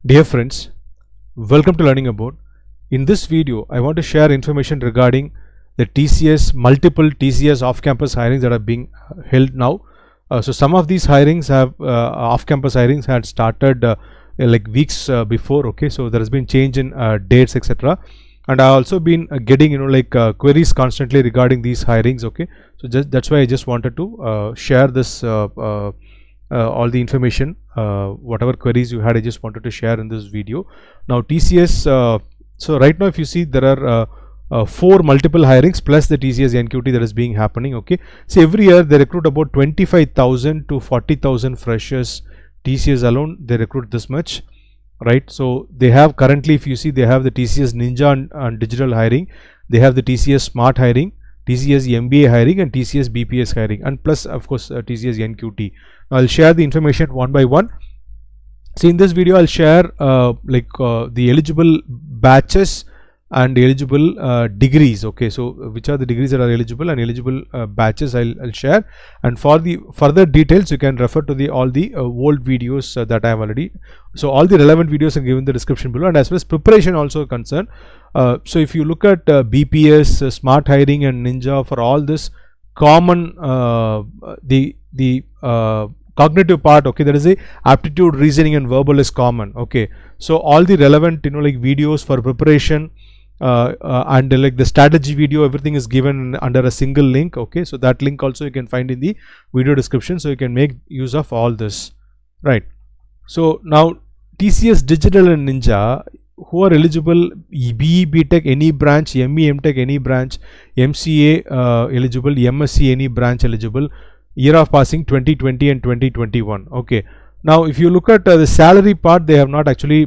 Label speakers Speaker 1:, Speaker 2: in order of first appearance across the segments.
Speaker 1: Dear friends, welcome to Learning About. In this video, I want to share information regarding the multiple TCS off-campus hirings that are being held now. So some of these hirings have off-campus hirings had started like weeks before. Okay, so there has been change in dates, etc. And I also been getting queries constantly regarding these hirings. Okay, so that's why I just wanted to share this. All the information, whatever queries you had, I just wanted to share in this video. Now TCS, so right now if you see, there are 4 multiple hirings plus the TCS NQT that is being happening. Okay, so every year they recruit about 25,000 to 40,000 freshers. TCS alone they recruit this much, right? So they have currently, if you see, they have the TCS Ninja and digital hiring, they have the TCS Smart hiring, TCS MBA hiring, and TCS BPS hiring, and plus of course TCS NQT. I'll share the information one by one. So in this video I'll share the eligible batches and eligible degrees. Okay, so which are the degrees that are eligible and eligible batches I'll share, and for the further details you can refer to all the old videos that I have already. So all the relevant videos are given in the description below, and as far as preparation also concerned, so if you look at BPS, Smart hiring and Ninja, for all this common the cognitive part, okay, there is a aptitude, reasoning and verbal is common. Okay, so all the relevant videos for preparation and the strategy video, everything is given under a single link. Okay, so that link also you can find in the video description, so you can make use of all this, right? So now TCS Digital and Ninja, who are eligible: BE, BTech any branch, ME, MTech any branch, MCA eligible, MSc any branch eligible, year of passing 2020 and 2021. Okay, now if you look at the salary part, they have not actually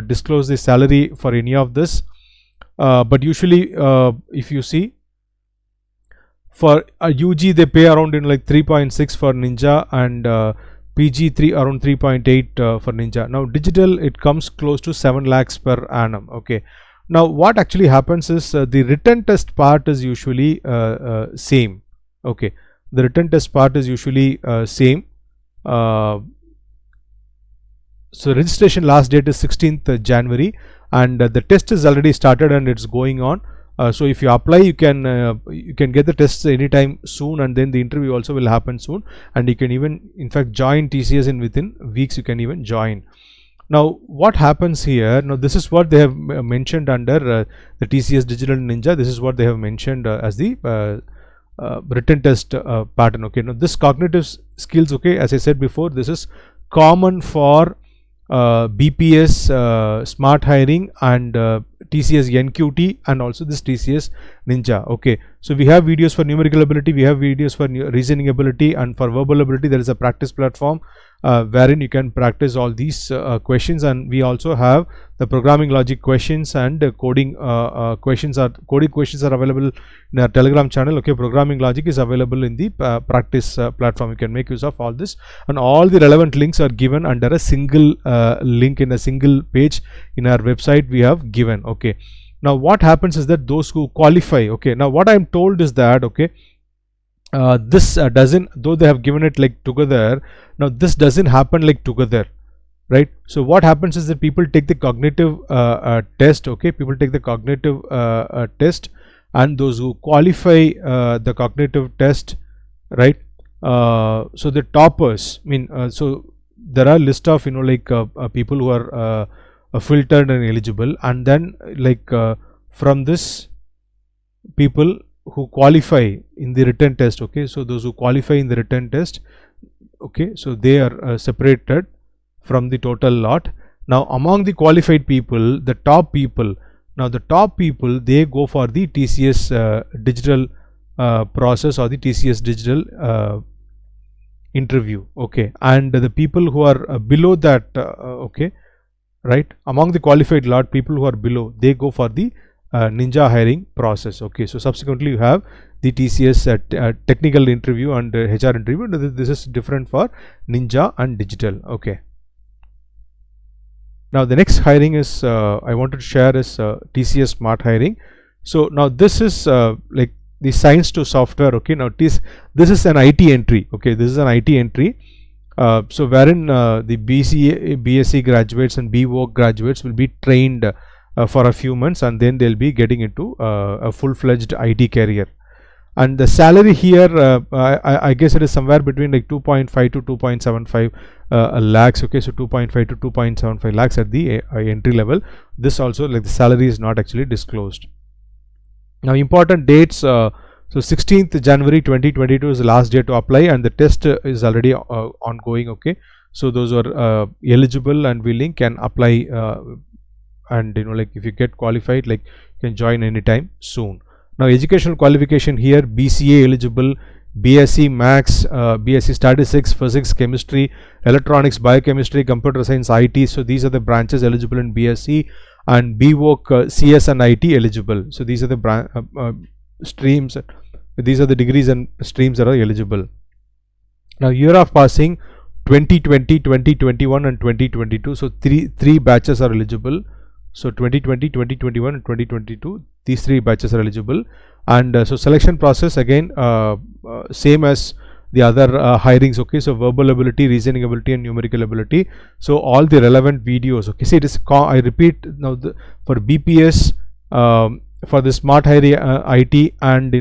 Speaker 1: disclosed the salary for any of this, but usually if you see, for UG they pay around 3.6 for Ninja, and PG around 3.8 for Ninja. Now digital, it comes close to 7 lakhs per annum. Okay, now what actually happens is the written test part is usually same. Okay, the written test part is usually same. So registration last date is 16th January, and the test is already started and it's going on. So if you apply, you can get the tests anytime soon, and then the interview also will happen soon, and you can even in fact join TCS in within weeks. You can even join. Now what happens here, now this is what they have mentioned under the TCS Digital Ninja. This is what they have mentioned as the written test pattern. Okay, now this cognitive skills, okay, as I said before, this is common for BPS, Smart hiring, and TCS NQT, and also this TCS Ninja. Okay, so we have videos for numerical ability, we have videos for reasoning ability, and for verbal ability there is a practice platform wherein you can practice all these questions, and we also have the programming logic questions and coding questions are available in our Telegram channel. Okay, programming logic is available in the practice platform. You can make use of all this, and all the relevant links are given under a single link in a single page in our website we have given. Okay, now what happens is that those who qualify, okay, now what I am told is that, okay, this doesn't, though they have given it like together, now this doesn't happen like together, right? So what happens is that people take the cognitive test. Okay, people take the cognitive test, and those who qualify the cognitive test, right? So the toppers, I mean, so there are list of people who are filtered and eligible, and then from this people who qualify in the written test. Okay, so those who qualify in the written test, okay, so they are separated from the total lot. Now among the qualified people, the top people, now the top people, they go for the TCS digital process or the TCS digital interview. Okay, and the people who are below that, okay, right, among the qualified lot, people who are below, they go for the Ninja hiring process. Okay, so subsequently you have the TCS technical interview and HR interview. This is different for Ninja and digital. Okay, now the next hiring is I wanted to share is TCS Smart hiring. So now this is like the science to software. Okay, now this is an IT entry. Okay, this is an IT entry, So wherein the BCA, BSc graduates and BVoc graduates will be trained for a few months, and then they'll be getting into a full-fledged IT career. And the salary here, I guess it is somewhere between like 2.5 to 2.75 lakhs. Okay, so 2.5 to 2.75 lakhs at the entry level. This also, like, the salary is not actually disclosed. Now, important dates. So 16th January 2022 is the last day to apply, and the test is already ongoing. Okay, so those who are eligible and willing can apply, and like if you get qualified, like, you can join anytime soon. Now, educational qualification here: BCA eligible, BSc Max, BSc Statistics, Physics, Chemistry, Electronics, Biochemistry, Computer Science, IT. So these are the branches eligible in BSc, and BVoc, CS and IT eligible. So these are the streams. These are the degrees and streams that are eligible. Now, year of passing: 2020, 2021 and 2022. So three batches are eligible. So 2020, 2021 and 2022, these three batches are eligible. And so selection process again same as the other hirings. Okay, so verbal ability, reasoning ability and numerical ability. So all the relevant videos. Okay, see, it is I repeat now, for BPS, for the smart hiring IT and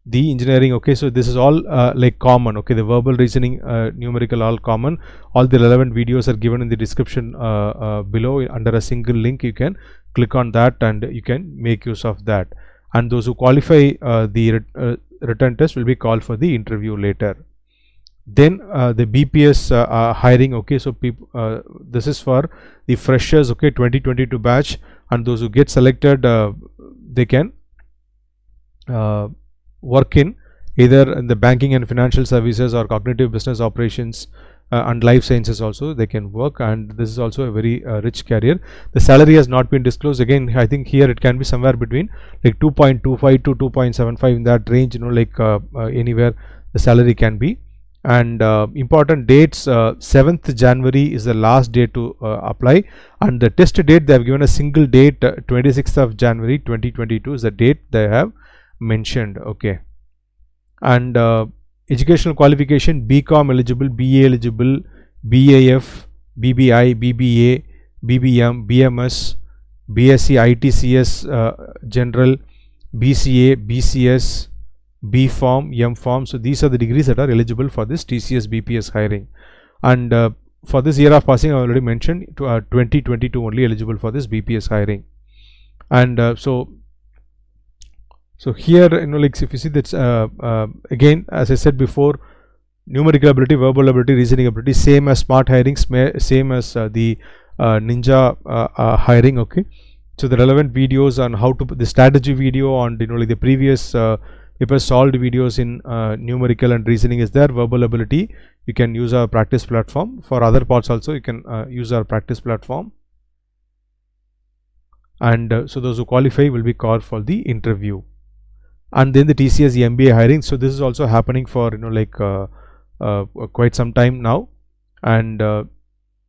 Speaker 1: the engineering. Okay, so this is all like common. Okay, the verbal, reasoning, numerical, all common. All the relevant videos are given in the description below under a single link. You can click on that and you can make use of that. And those who qualify the written test will be called for the interview later. Then the BPS hiring. Okay, so this is for the freshers. Okay, 2022 batch, and those who get selected, they can work in either in the banking and financial services or cognitive business operations and life sciences also they can work, and this is also a very rich career. The salary has not been disclosed. Again, I think here it can be somewhere between like 2.25 to 2.75, in that range, anywhere the salary can be. And important dates: 7th January is the last day to apply, and the test date they have given a single date, 26th of January 2022 is the date they have mentioned. Okay, and educational qualification: BCom eligible, BA eligible, BAF, BBI, BBA, BBM, BMS, BSc ITCS General, BCA, BCS, B Form, M Form. So these are the degrees that are eligible for this TCS BPS hiring. And for this year of passing, I already mentioned, to 2022 only eligible for this BPS hiring. And so here, like, if you see that, again, as I said before, numerical ability, verbal ability, reasoning ability, same as smart hiring, same as the Ninja hiring. Okay, so the relevant videos on how to put the strategy video on, like the previous paper solved videos in numerical and reasoning is there. Verbal ability, you can use our practice platform. For other parts also, you can use our practice platform. And so those who qualify will be called for the interview. And then the TCS MBA hiring. So this is also happening for quite some time now. And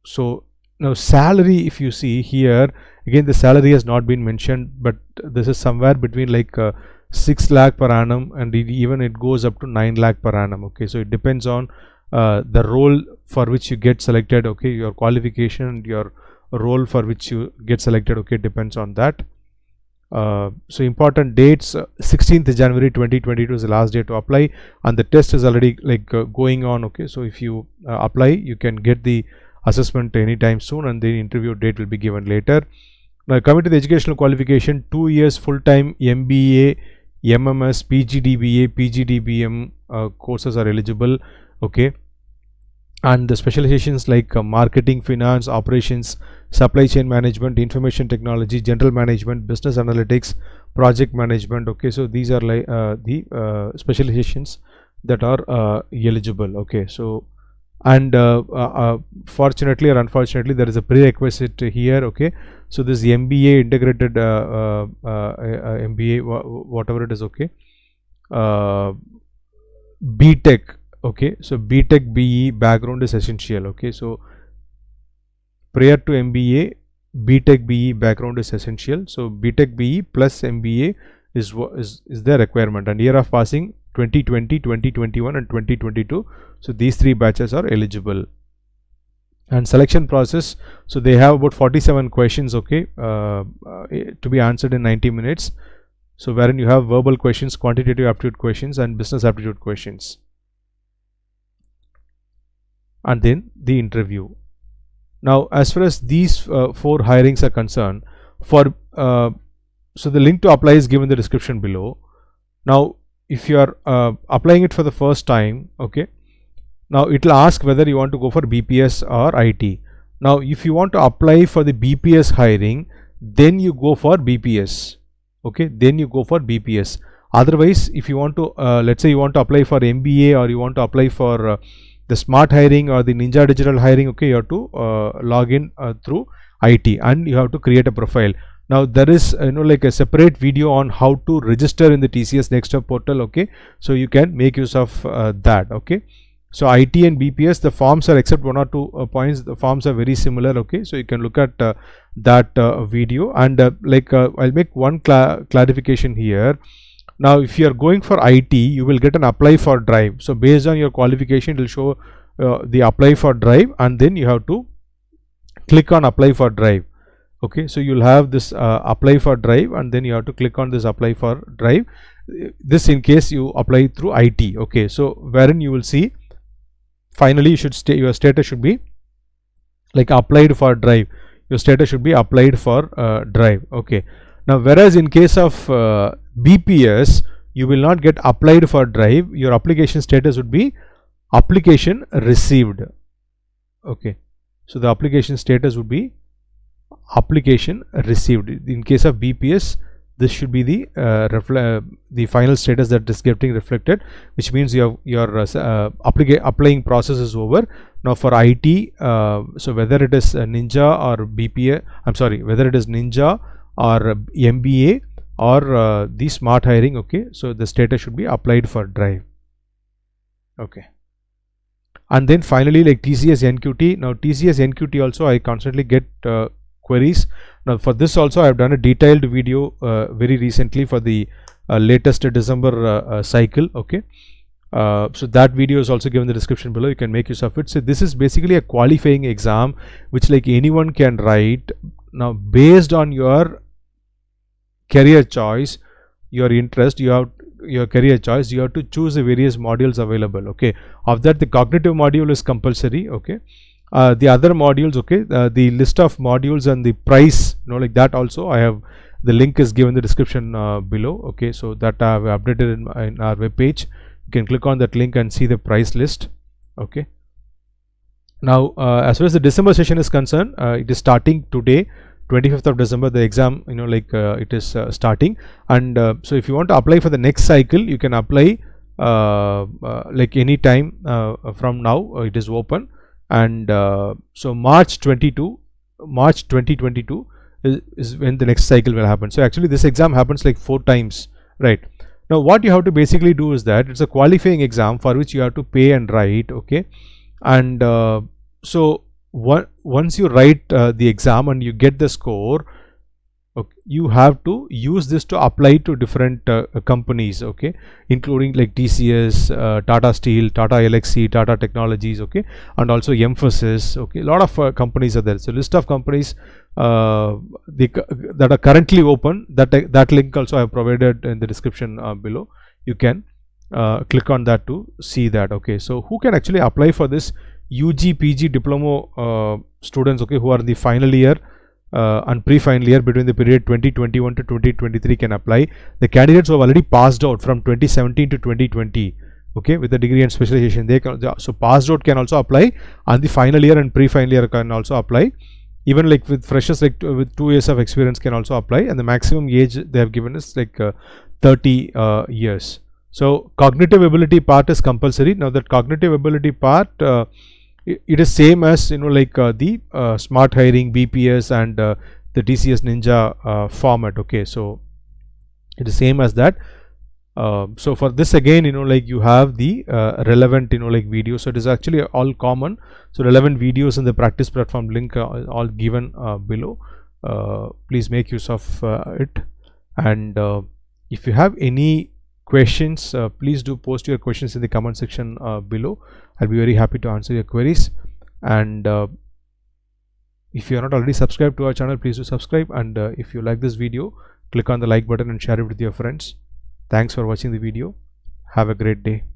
Speaker 1: so now salary, if you see here, again the salary has not been mentioned, but this is somewhere between like 6 lakh per annum, and even it goes up to 9 lakh per annum. Okay, so it depends on the role for which you get selected. Okay, your qualification and your role for which you get selected. Okay, depends on that. So important dates: 16th January 2022 is the last day to apply, and the test is already going on. Okay, so if you apply, you can get the assessment anytime soon, and the interview date will be given later. Now, coming to the educational qualification: 2 years full-time MBA, MMS, PGDBA, PGDBM courses are eligible. Okay, and the specializations like marketing, finance, operations, supply chain management, information technology, general management, business analytics, project management. Okay, so these are like the specializations that are eligible. Okay, so, and fortunately or unfortunately, there is a prerequisite here. Okay, so this MBA, integrated MBA, whatever it is. Okay, BTech. Okay, so BTech BE background is essential. Okay, so prior to MBA, BTech BE background is essential. So BTech BE plus MBA is the requirement, and year of passing 2020, 2021 and 2022. So these 3 batches are eligible. And selection process, so they have about 47 questions, okay, to be answered in 90 minutes. So wherein you have verbal questions, quantitative aptitude questions and business aptitude questions. And then the interview. Now as far as these 4 hirings are concerned, for so the link to apply is given in the description below. Now if you are applying it for the first time, okay, now it will ask whether you want to go for BPS or IT. Now if you want to apply for the BPS hiring, then you go for BPS, okay, then you go for BPS. Otherwise, if you want to let's say you want to apply for MBA, or you want to apply for the smart hiring or the Ninja digital hiring, okay, you have to log in through IT and you have to create a profile. Now there is like a separate video on how to register in the TCS Nextstep portal, okay, so you can make use of that, okay. So IT and BPS, the forms are, except 1 or 2 points, the forms are very similar, okay, so you can look at that video. And I'll make one clarification here. Now if you are going for IT, you will get an apply for drive. So based on your qualification, it will show the apply for drive, and then you have to click on apply for drive, okay. So you'll have this apply for drive, and then you have to click on this apply for drive. This in case you apply through IT, okay. So wherein you will see finally you should your status should be like applied for drive. Your status should be applied for drive, okay. Now whereas in case of BPS, you will not get applied for drive. Your application status would be application received, okay. So the application status would be application received. In case of BPS, this should be the final status that is getting reflected, which means your applying process is over. Now for IT, so whether it is Ninja or BPA, I'm sorry, whether it is Ninja or MBA or the smart hiring, okay, so the status should be applied for drive, okay. And then finally, like TCS NQT. Now TCS NQT also I constantly get queries. Now for this also I have done a detailed video very recently for the latest December cycle, okay. So that video is also given in the description below. You can make use of it. So this is basically a qualifying exam which like anyone can write. Now based on your career choice, your interest, you have your career choice, you have to choose the various modules available, okay. Of that, the cognitive module is compulsory, okay. The other modules, okay, the list of modules and the price, like that also I have, the link is given in the description below, okay. So that I have updated in our web page. You can click on that link and see the price list, okay. Now as far as the December session is concerned, it is starting today, 25th of December. The exam, it is starting. And so if you want to apply for the next cycle, you can apply like any time from now. It is open. And so March 2022 is when the next cycle will happen. So actually this exam happens like 4 times, right? Now what you have to basically do is that it's a qualifying exam for which you have to pay and write, okay. And so once you write the exam and you get the score, okay, you have to use this to apply to different companies, okay, including like TCS, Tata Steel, Tata Elxsi, Tata Technologies, okay, and also Mphasis, okay. A lot of companies are there. So list of companies that are currently open, that link also I have provided in the description below. You can click on that to see that, okay. So who can actually apply for this? UG, PG, diploma students, okay, who are in the final year and pre-final year between the period 2021 to 2023 can apply. The candidates who have already passed out from 2017 to 2020, okay, with the degree and specialization, they can, so passed out can also apply, and the final year and pre-final year can also apply. Even like with freshers, like with 2 years of experience can also apply, and the maximum age they have given is like 30 years. So cognitive ability part is compulsory. Now that cognitive ability part, it is same as the smart hiring, BPS and the TCS Ninja format, okay. So it is same as that. So for this again, you have the relevant videos. So it is actually all common. So relevant videos in the practice platform link are all given below. Please make use of it. And if you have any questions, please do post your questions in the comment section below. I'll be very happy to answer your queries. And if you are not already subscribed to our channel, please do subscribe. And if you like this video, click on the like button and share it with your friends. Thanks for watching the video. Have a great day.